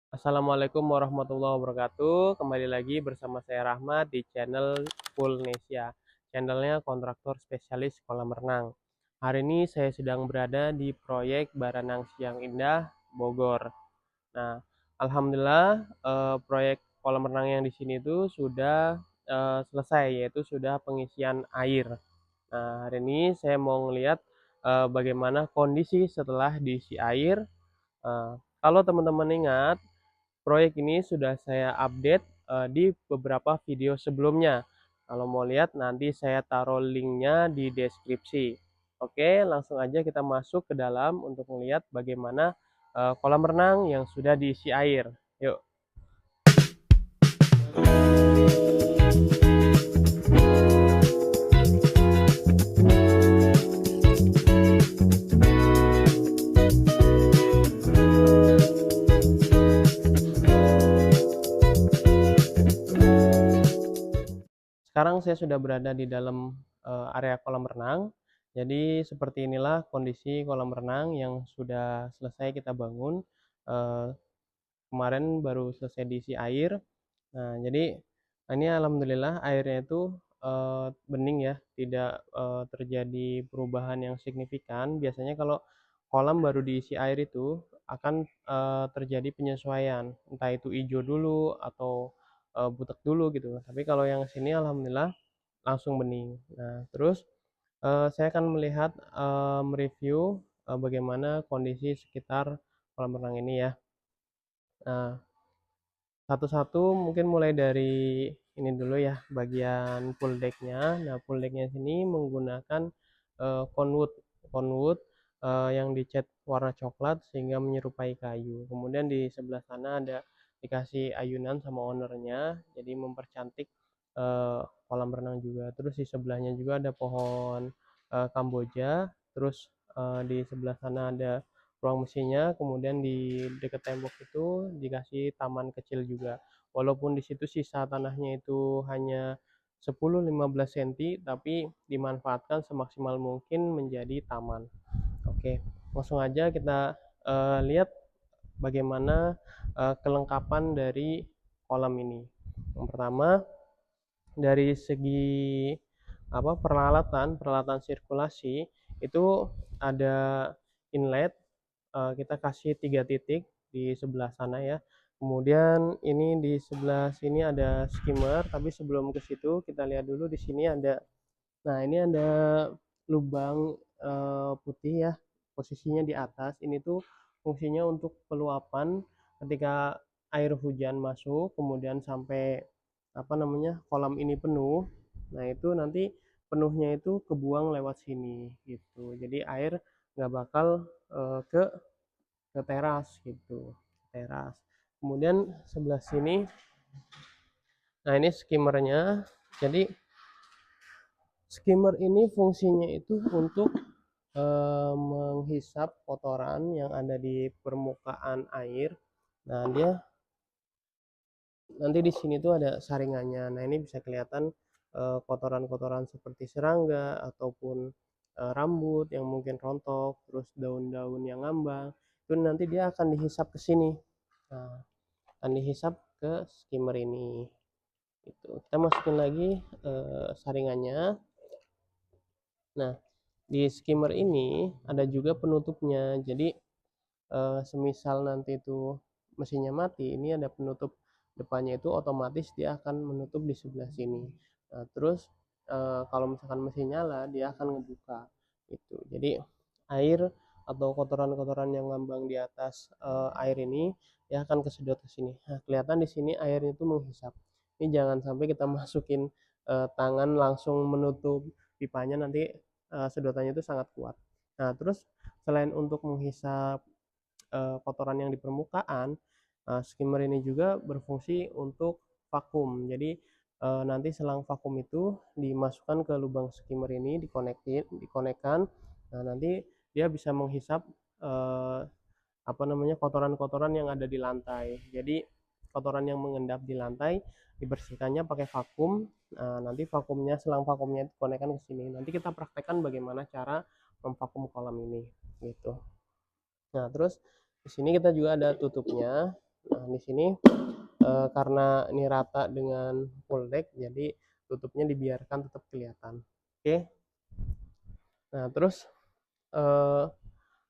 Assalamualaikum warahmatullahi wabarakatuh. Kembali lagi bersama saya Rahmat di channel Poolnesia. Channelnya kontraktor spesialis kolam renang. Hari ini saya sedang berada di proyek Baranang Siang Indah, Bogor. Nah, alhamdulillah proyek kolam renang yang di sini itu sudah selesai, yaitu sudah pengisian air. Nah, hari ini saya mau ngelihat bagaimana kondisi setelah diisi air. Kalau teman-teman ingat, proyek ini sudah saya update di beberapa video sebelumnya. Kalau mau lihat nanti saya taruh linknya di deskripsi. Oke, langsung aja kita masuk ke dalam untuk melihat bagaimana kolam renang yang sudah diisi air. Yuk. Sekarang saya sudah berada di dalam area kolam renang. Jadi seperti inilah kondisi kolam renang yang sudah selesai kita bangun. Eh, Kemarin baru selesai diisi air. Nah, jadi ini alhamdulillah airnya itu bening ya, tidak terjadi perubahan yang signifikan. Biasanya kalau kolam baru diisi air itu akan terjadi penyesuaian, entah itu hijau dulu atau butek dulu gitu. Tapi kalau yang sini alhamdulillah langsung bening. Nah, terus saya akan melihat mereview bagaimana kondisi sekitar kolam renang ini ya. Nah, satu-satu mungkin mulai dari ini dulu ya, bagian pool decknya. Nah, pool decknya sini menggunakan conwood conwood yang dicat warna coklat sehingga menyerupai kayu. Kemudian di sebelah sana ada dikasih ayunan sama ownernya, jadi mempercantik eh, kolam renang juga. Terus di sebelahnya juga ada pohon kamboja. Terus di sebelah sana ada ruang mesinnya, kemudian di dekat tembok itu dikasih taman kecil juga. Walaupun di situ sisa tanahnya itu hanya 10-15 cm, tapi dimanfaatkan semaksimal mungkin menjadi taman. Oke, langsung aja kita lihat bagaimana kelengkapan dari kolam ini. Yang pertama, dari segi peralatan peralatan sirkulasi itu ada inlet. Kita kasih 3 titik di sebelah sana ya. Kemudian ini di sebelah sini ada skimmer, tapi sebelum ke situ kita lihat dulu di sini ada. Nah, ini ada lubang putih ya. Posisinya di atas. Ini tuh fungsinya untuk peluapan ketika air hujan masuk, kemudian sampai kolam ini penuh. Nah, itu nanti penuhnya itu kebuang lewat sini gitu. Jadi air nggak bakal ke teras gitu, teras. Kemudian sebelah sini, nah ini skimmernya. Jadi skimmer ini fungsinya itu untuk menghisap kotoran yang ada di permukaan air. Nah, dia nanti di sini tuh ada saringannya. Nah, ini bisa kelihatan kotoran-kotoran seperti serangga ataupun rambut yang mungkin rontok, terus daun-daun yang ngambang. Itu nanti dia akan dihisap ke sini. Nah, akan dihisap ke skimmer ini. Itu kita masukin lagi saringannya. Nah, di skimmer ini ada juga penutupnya. Jadi semisal nanti itu mesinnya mati, ini ada penutup depannya, itu otomatis dia akan menutup di sebelah sini. Nah, terus kalau misalkan mesin nyala dia akan ngebuka itu. Jadi air atau kotoran-kotoran yang ngambang di atas air ini dia akan kesedot ke sini. Nah, kelihatan di sini air itu menghisap. Ini jangan sampai kita masukin tangan langsung menutup pipanya, nanti sedotannya itu sangat kuat. Nah, terus selain untuk menghisap kotoran yang di permukaan, skimmer ini juga berfungsi untuk vakum. Jadi nanti selang vakum itu dimasukkan ke lubang skimmer ini, dikonekkan. Nah, nanti dia bisa menghisap eh, kotoran-kotoran yang ada di lantai. Jadi kotoran yang mengendap di lantai dibersihkannya pakai vakum. Nah, nanti vakumnya, selang vakumnya dikonekkan ke sini. Nanti kita praktekkan bagaimana cara memvakum kolam ini gitu. Nah, terus di sini kita juga ada tutupnya. Nah, di sini karena ini rata dengan full deck, jadi tutupnya dibiarkan tetap kelihatan. Oke. Nah, terus eh,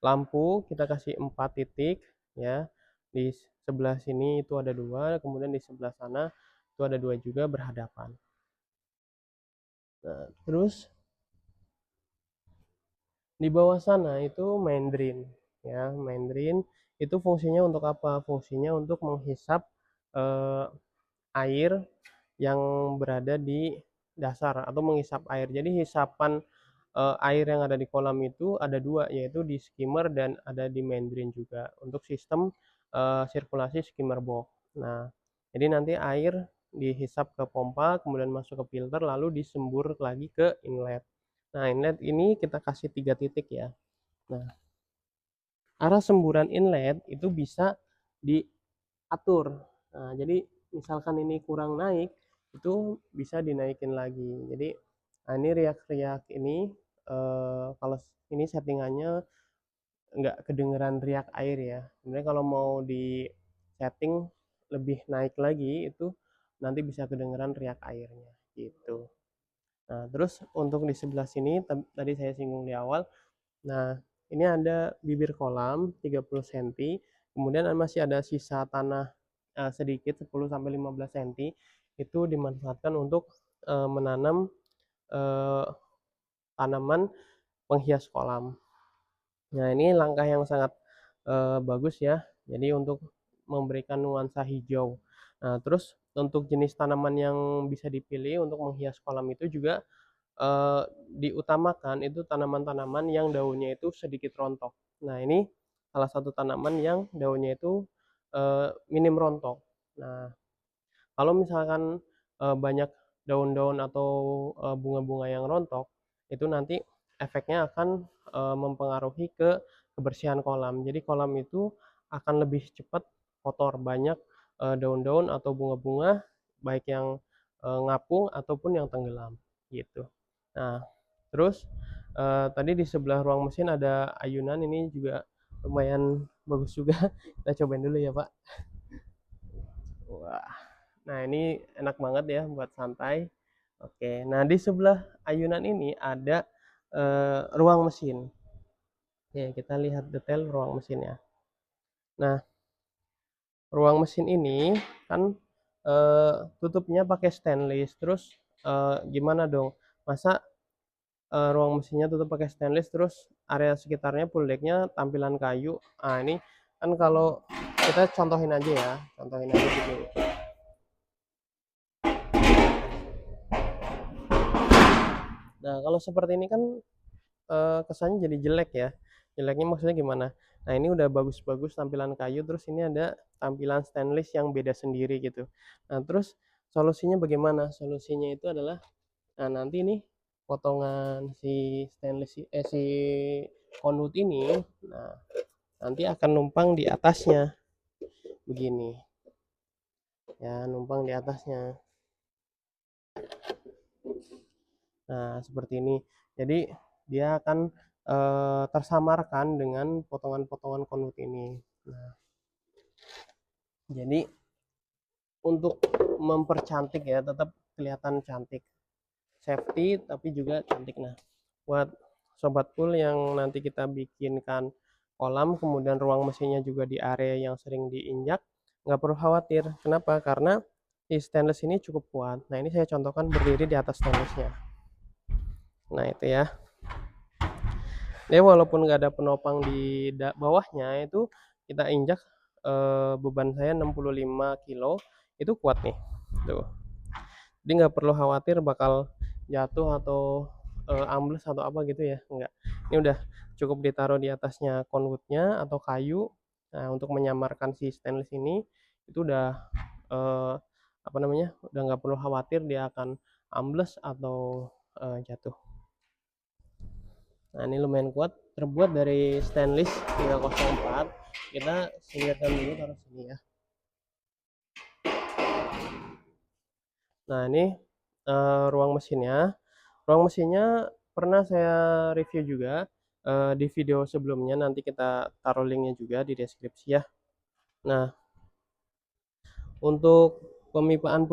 lampu kita kasih 4 titik ya. Di sebelah sini itu ada 2, kemudian di sebelah sana itu ada 2 juga berhadapan. Nah, terus di bawah sana itu main drain ya. Main drain itu fungsinya untuk apa? Fungsinya untuk menghisap eh, air yang berada di dasar atau menghisap air. Jadi hisapan air yang ada di kolam itu ada 2, yaitu di skimmer dan ada di main drain juga untuk sistem sirkulasi skimmer box. Nah, jadi nanti air dihisap ke pompa, kemudian masuk ke filter, lalu disembur lagi ke inlet. Nah, inlet ini kita kasih 3 titik ya. Nah, arah semburan inlet itu bisa diatur. Nah, jadi misalkan ini kurang naik, itu bisa dinaikin lagi. Jadi, nah ini riak-riak ini kalau ini settingannya nggak kedengeran riak air ya. Sebenarnya kalau mau di setting lebih naik lagi itu nanti bisa kedengeran riak airnya gitu. Nah, terus untuk di sebelah sini tadi saya singgung di awal. Nah, ini ada bibir kolam 30 cm, kemudian masih ada sisa tanah sedikit 10 sampai 15 cm, itu dimanfaatkan untuk menanam eh, tanaman penghias kolam. Nah, ini langkah yang sangat bagus ya. Jadi untuk memberikan nuansa hijau. Nah, terus untuk jenis tanaman yang bisa dipilih untuk menghias kolam itu juga diutamakan itu tanaman-tanaman yang daunnya itu sedikit rontok. Nah, ini salah satu tanaman yang daunnya itu minim rontok. Nah, kalau misalkan banyak daun-daun atau bunga-bunga yang rontok, itu nanti efeknya akan mempengaruhi ke kebersihan kolam. Jadi kolam itu akan lebih cepat kotor, banyak daun-daun atau bunga-bunga baik yang ngapung ataupun yang tenggelam gitu. Nah, terus tadi di sebelah ruang mesin ada ayunan, ini juga lumayan bagus juga. Kita cobain dulu ya, Pak. Wah. Nah, ini enak banget ya buat santai. Oke. Nah, di sebelah ayunan ini ada ruang mesin. Oke, kita lihat detail ruang mesinnya. Nah, ruang mesin ini kan tutupnya pakai stainless. Terus gimana dong? Masa ruang mesinnya tutup pakai stainless terus area sekitarnya full decknya tampilan kayu. Ah, ini kan kalau kita contohin aja ya, contohin aja begini. Nah, kalau seperti ini kan kesannya jadi jelek ya. Jeleknya maksudnya gimana? Nah, ini udah bagus-bagus tampilan kayu, terus ini ada tampilan stainless yang beda sendiri gitu. Nah, terus solusinya bagaimana? Solusinya itu adalah, nah nanti nih potongan si stainless si conduit ini, nah nanti akan numpang di atasnya begini ya, numpang di atasnya. Nah, seperti ini. Jadi dia akan tersamarkan dengan potongan-potongan conduit ini. Nah, jadi untuk mempercantik ya, tetap kelihatan cantik, safety tapi juga cantik. Nah, buat sobat pool yang nanti kita bikinkan kolam, kemudian ruang mesinnya juga di area yang sering diinjak, nggak perlu khawatir. Kenapa? Karena si stainless ini cukup kuat. Nah, ini saya contohkan berdiri di atas stainlessnya. Nah, itu ya. Dia walaupun nggak ada penopang di bawahnya, itu kita injak beban saya 65 kilo, itu kuat nih. Tuh. Jadi nggak perlu khawatir bakal jatuh atau ambles atau apa gitu ya, enggak. Ini udah cukup ditaruh di atasnya conwoodnya atau kayu. Nah, untuk menyamarkan si stainless ini itu udah apa namanya, udah nggak perlu khawatir dia akan ambles atau jatuh. Nah, ini lumayan kuat, terbuat dari stainless 304. Kita singkirkan dulu, taruh sini ya. Nah, ini ruang mesinnya. Ruang mesinnya pernah saya review juga di video sebelumnya, nanti kita taruh linknya juga di deskripsi ya. Nah, Untuk pemipaan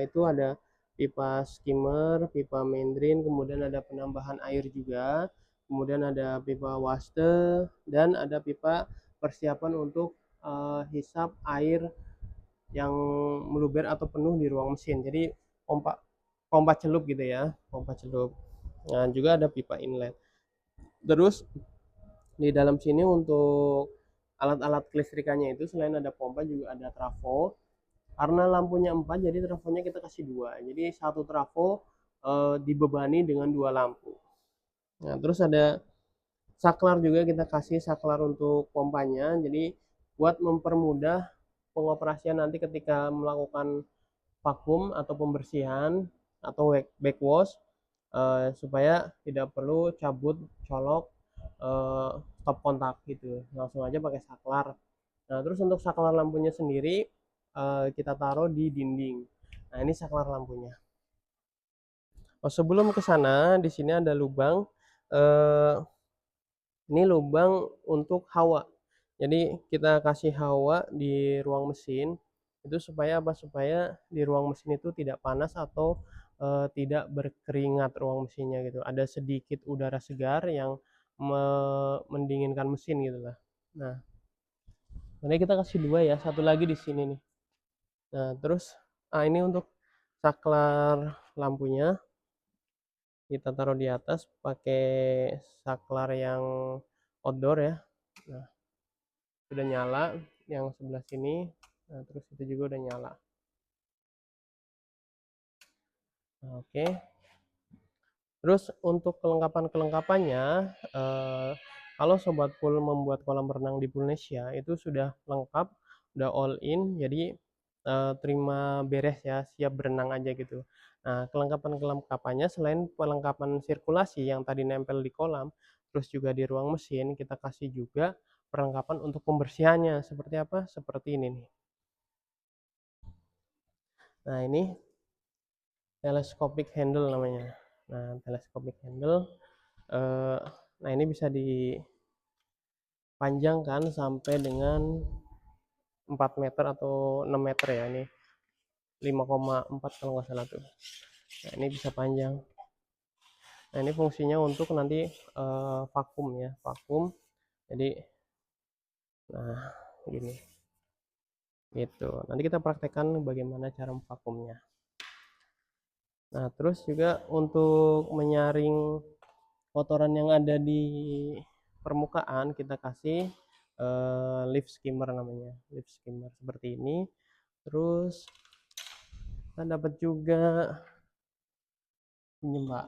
itu ada pipa skimmer, pipa main drain, kemudian ada penambahan air juga, kemudian ada pipa waste, dan ada pipa persiapan untuk hisap air yang meluber atau penuh di ruang mesin. Jadi pompa pompa celup gitu ya, pompa celup. Nah, juga ada pipa inlet. Terus di dalam sini untuk alat-alat kelistrikannya itu selain ada pompa juga ada trafo. Karena lampunya 4 jadi trafonya kita kasih dua. Jadi satu trafo dibebani dengan dua lampu. Nah, terus ada saklar juga, kita kasih saklar untuk pompanya. Jadi buat mempermudah pengoperasian nanti ketika melakukan vakum atau pembersihan atau backwash, supaya tidak perlu cabut, colok, stop kontak gitu. Langsung aja pakai saklar. Nah, terus untuk saklar lampunya sendiri kita taruh di dinding. Nah, ini saklar lampunya. Oh, sebelum ke sana, di sini ada lubang. Eh, ini lubang untuk hawa. Jadi kita kasih hawa di ruang mesin itu supaya apa? Supaya di ruang mesin itu tidak panas atau tidak berkeringat ruang mesinnya gitu. Ada sedikit udara segar yang mendinginkan mesin gitu lah. Nah, ini kita kasih dua ya, satu lagi di sini nih. Nah, terus ini untuk saklar lampunya kita taruh di atas pakai saklar yang outdoor ya. Nah, sudah nyala yang sebelah sini. Nah, terus itu juga udah nyala. Nah, oke. Terus untuk kelengkapan-kelengkapannya, kalau Sobat Pool membuat kolam renang di Poolnesia itu sudah lengkap, udah all in, jadi terima beres ya, siap berenang aja gitu. Nah, kelengkapan-kelengkapannya selain perlengkapan sirkulasi yang tadi nempel di kolam, terus juga di ruang mesin, kita kasih juga perlengkapan untuk pembersihannya. Seperti apa? Seperti ini nih. Nah, ini telescopic handle namanya. Nah, telescopic handle, nah ini bisa dipanjangkan sampai dengan 4 meter atau 6 meter ya. Ini 5,4 kalau nggak salah tuh. Nah, ini bisa panjang. Nah, ini fungsinya untuk nanti vakum ya, vakum. Jadi, nah gini, gitu. Nanti kita praktekkan bagaimana cara vakumnya. Nah, terus juga untuk menyaring kotoran yang ada di permukaan kita kasih lift skimmer namanya, lift skimmer seperti ini. Terus kita dapat juga ini mbak.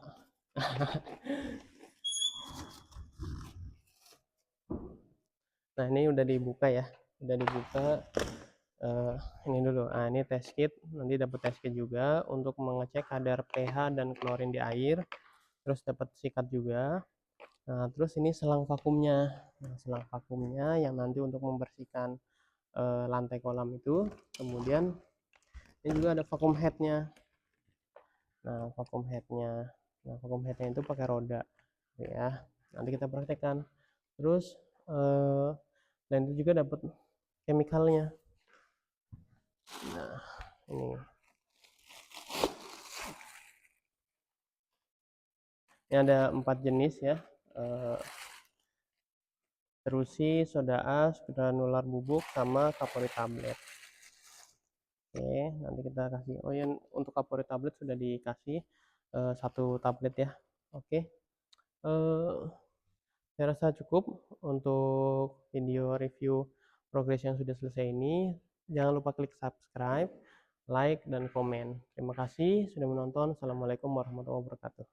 Nah, ini udah dibuka ya, udah dibuka. Ini dulu, nah ini test kit, nanti dapat test kit juga untuk mengecek kadar pH dan klorin di air, terus dapat sikat juga. Nah, terus ini selang vakumnya. Nah, selang vakumnya yang nanti untuk membersihkan lantai kolam itu. Kemudian ini juga ada vacuum headnya. Nah, vacuum headnya. Nah, vacuum headnya itu pakai roda, ya. Nanti kita praktekkan. Terus dan itu juga dapat chemicalnya. Nah, ini ada 4 jenis ya. Terusi, soda as, granular bubuk, sama kapori tablet. Oke, nanti kita kasih. Oh ya, untuk kapori tablet sudah dikasih satu tablet ya. Oke, saya rasa cukup untuk video review progres yang sudah selesai ini. Jangan lupa klik subscribe, like, dan komen. Terima kasih sudah menonton. Assalamualaikum warahmatullahi wabarakatuh.